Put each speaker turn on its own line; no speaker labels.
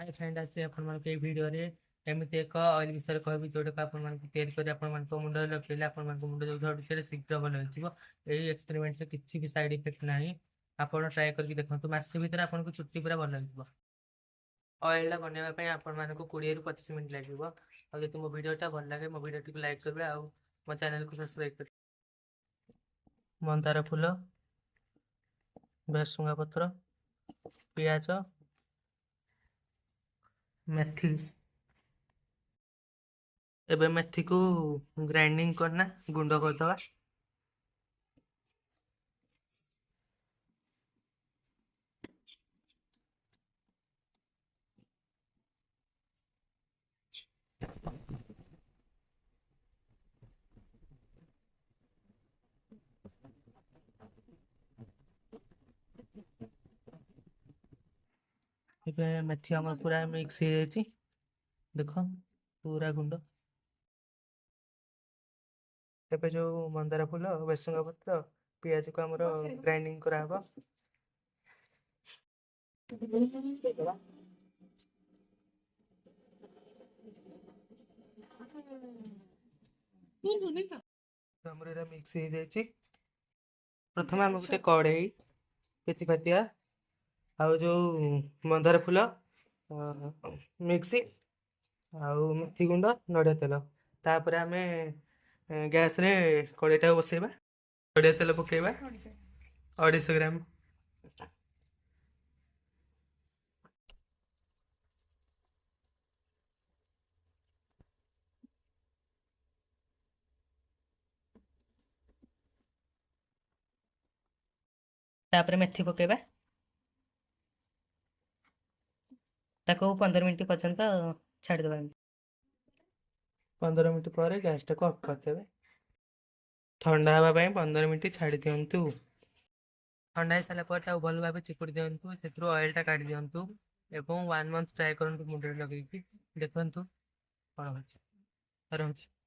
hi friend आज आपके video रे एमती एक ऑयल विषय कहबी जोटा आपको मुंड लगे आप मुंड जो झड़ुचे शीघ्र भल हो एक्सपेरिमेंट किसी भी साइड इफेक्ट ना आप ट्राए करके देखो मसे भितर आपको चुट्टी पूरा भल लगे ऑयल बनवाई आपको 20 ରୁ 25 मिनट लगे जो मो भिडियोटा भल लगे मो भिडियो टी लाइक करेंगे और मो चैनल को सब्सक्राइब कर मंदार फूल भेरसुंगा पत्र पियाज मेथी एबे मेथी को ग्राइंडिंग करना गुंड करदवा एबे मेथी हमर पूरा मिक्स हो जाए देख पूरा गुंड एबे जो मंदार फूल भेरसुंगा पत्र पियाज को हमर ग्राइंडिंग करा हबो हमर एरा मिक्स हो जाए प्रथम हम गोटे कढ़ई पेतीपातिया आउ जो मंदार फूल मिक्सी आउ मेथी गुंड नड़िया तेल तापर आम गैस रे कड़ईटा बसैबा नड़िया तेल पकेबा 250 ग्राम तापर मेथी पकेबा ताको 15 मिनट पर्यंत छाड़देबा 15 मिनट पर गैस टाक ऑफ करदेबे ठंडा हवा 15 मिनट छाड़ दिंतु ठंडा हो सारा पर भल भाव चिपुड़ी दिंतु से ऑयल टा काढ़ दिंतु एवं 1 मंथ ट्राए करूँ मुंडे लगे देखु कौन हो